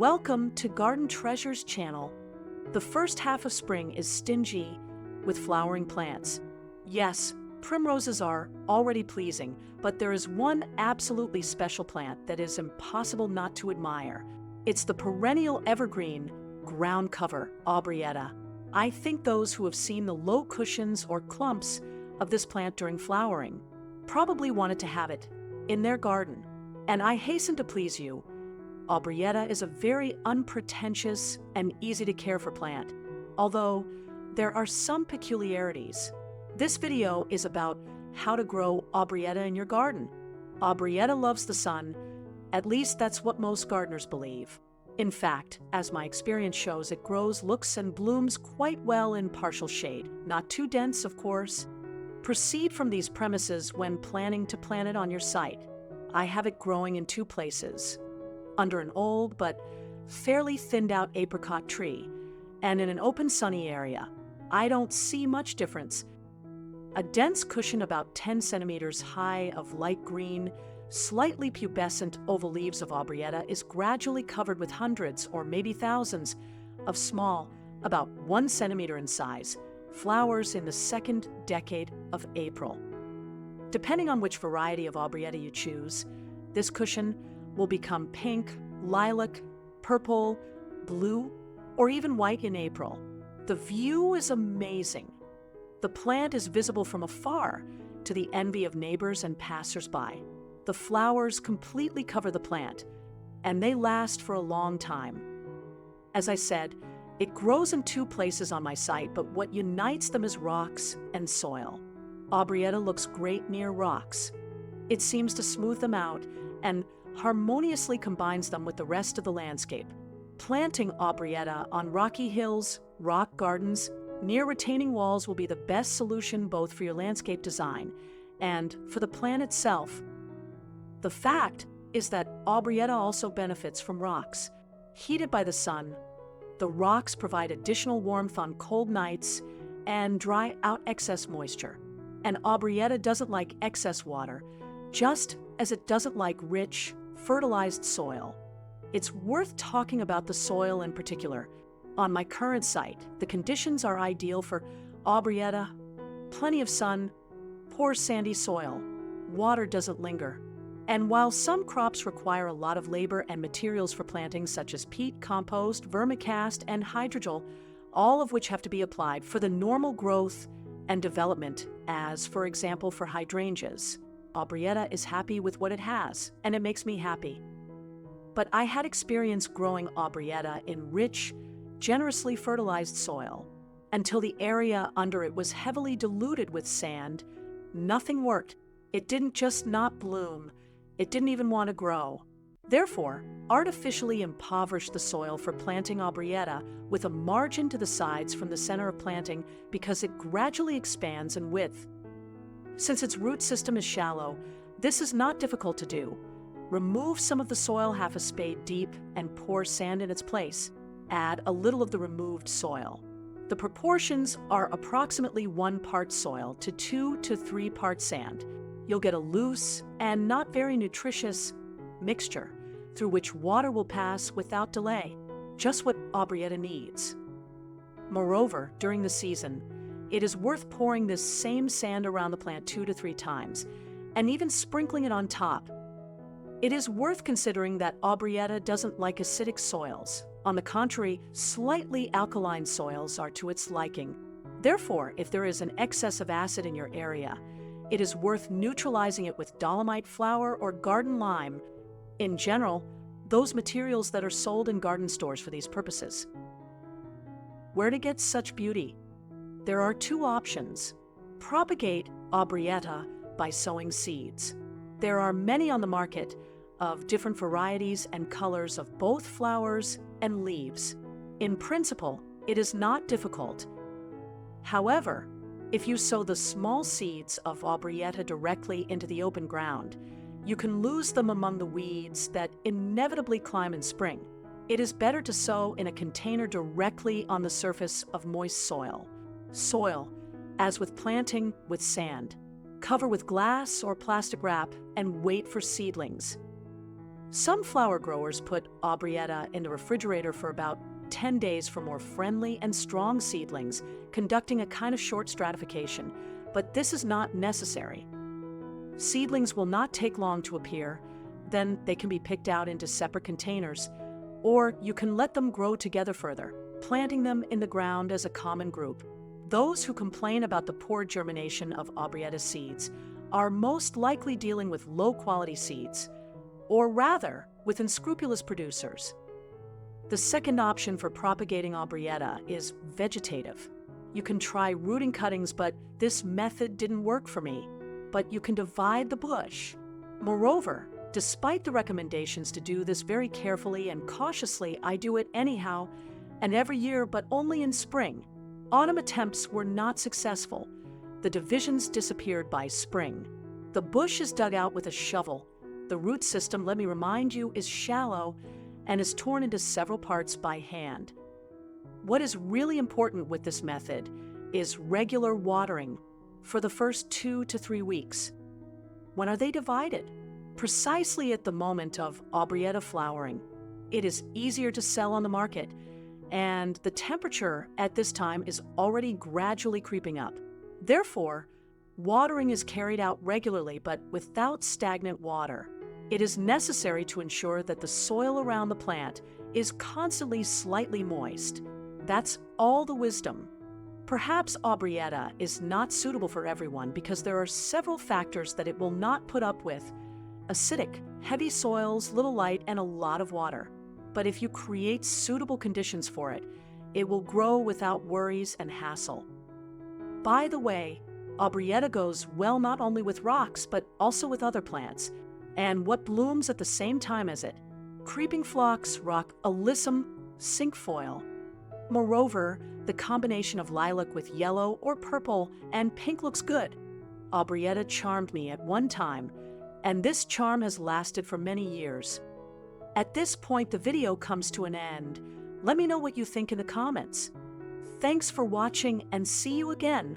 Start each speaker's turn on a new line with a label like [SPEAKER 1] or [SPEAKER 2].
[SPEAKER 1] Welcome to Garden Treasures channel. The first half of spring is stingy with flowering plants. Yes, primroses are already pleasing, but there is one absolutely special plant that is impossible not to admire. It's the perennial evergreen ground cover, Aubrieta. I think those who have seen the low cushions or clumps of this plant during flowering probably wanted to have it in their garden. And I hasten to please you. Aubrieta is a very unpretentious and easy to care for plant, although there are some peculiarities. This video is about how to grow Aubrieta in your garden. Aubrieta loves the sun, at least that's what most gardeners believe. In fact, as my experience shows, it grows, looks, and blooms quite well in partial shade. Not too dense, of course. Proceed from these premises when planning to plant it on your site. I have it growing in two places. Under an old but fairly thinned out apricot tree, and in an open sunny area. I don't see much difference. A dense cushion about 10 centimeters high of light green, slightly pubescent oval leaves of Aubrieta is gradually covered with hundreds or maybe thousands of small, about 1 centimeter in size, flowers in the second decade of April. Depending on which variety of Aubrieta you choose, this cushion will become pink, lilac, purple, blue, or even white in April. The view is amazing. The plant is visible from afar to the envy of neighbors and passers-by. The flowers completely cover the plant, and they last for a long time. As I said, it grows in two places on my site, but what unites them is rocks and soil. Aubrieta looks great near rocks. It seems to smooth them out and harmoniously combines them with the rest of the landscape. Planting Aubrieta on rocky hills, rock gardens, near retaining walls will be the best solution both for your landscape design and for the plant itself. The fact is that Aubrieta also benefits from rocks. Heated by the sun, the rocks provide additional warmth on cold nights and dry out excess moisture. And Aubrieta doesn't like excess water, just as it doesn't like rich, fertilized soil. It's worth talking about the soil in particular. On my current site, the conditions are ideal for Aubrieta: plenty of sun, poor sandy soil, water doesn't linger. And while some crops require a lot of labor and materials for planting, such as peat, compost, vermicast, and hydrogel, all of which have to be applied for the normal growth and development, as, for example, for hydrangeas, Aubrieta is happy with what it has, and it makes me happy. But I had experience growing Aubrieta in rich, generously fertilized soil. Until the area under it was heavily diluted with sand, nothing worked. It didn't just not bloom, it didn't even want to grow. Therefore, artificially impoverish the soil for planting Aubrieta with a margin to the sides from the center of planting because it gradually expands in width. Since its root system is shallow, this is not difficult to do. Remove some of the soil half a spade deep and pour sand in its place. Add a little of the removed soil. The proportions are approximately 1 part soil to 2 to 3 parts sand. You'll get a loose and not very nutritious mixture through which water will pass without delay, just what Aubrieta needs. Moreover, during the season, it is worth pouring this same sand around the plant 2 to 3 times, and even sprinkling it on top. It is worth considering that Aubrieta doesn't like acidic soils. On the contrary, slightly alkaline soils are to its liking. Therefore, if there is an excess of acid in your area, it is worth neutralizing it with dolomite flour or garden lime. In general, those materials that are sold in garden stores for these purposes. Where to get such beauty? There are 2 options. Propagate Aubrieta by sowing seeds. There are many on the market of different varieties and colors of both flowers and leaves. In principle, it is not difficult. However, if you sow the small seeds of Aubrieta directly into the open ground, you can lose them among the weeds that inevitably climb in spring. It is better to sow in a container directly on the surface of moist soil. Soil, as with planting with sand. Cover with glass or plastic wrap and wait for seedlings. Some flower growers put Aubrieta in the refrigerator for about 10 days for more friendly and strong seedlings, conducting a kind of short stratification, but this is not necessary. Seedlings will not take long to appear, then they can be picked out into separate containers, or you can let them grow together further, planting them in the ground as a common group. Those who complain about the poor germination of Aubrieta seeds are most likely dealing with low-quality seeds, or rather, with unscrupulous producers. The second option for propagating Aubrieta is vegetative. You can try rooting cuttings, but this method didn't work for me. But you can divide the bush. Moreover, despite the recommendations to do this very carefully and cautiously, I do it anyhow, and every year, but only in spring. Autumn attempts were not successful. The divisions disappeared by spring. The bush is dug out with a shovel. The root system, let me remind you, is shallow and is torn into several parts by hand. What is really important with this method is regular watering for the first 2 to 3 weeks. When are they divided? Precisely at the moment of Aubrieta flowering. It is easier to sell on the market, and the temperature at this time is already gradually creeping up. Therefore, watering is carried out regularly but without stagnant water. It is necessary to ensure that the soil around the plant is constantly slightly moist. That's all the wisdom. Perhaps Aubrieta is not suitable for everyone because there are several factors that it will not put up with: acidic, heavy soils, little light, and a lot of water. But if you create suitable conditions for it, it will grow without worries and hassle. By the way, Aubrieta goes well not only with rocks, but also with other plants. And what blooms at the same time as it? Creeping phlox, rock alyssum, cinquefoil. Moreover, the combination of lilac with yellow or purple and pink looks good. Aubrieta charmed me at one time, and this charm has lasted for many years. At this point, the video comes to an end. Let me know what you think in the comments. Thanks for watching, and see you again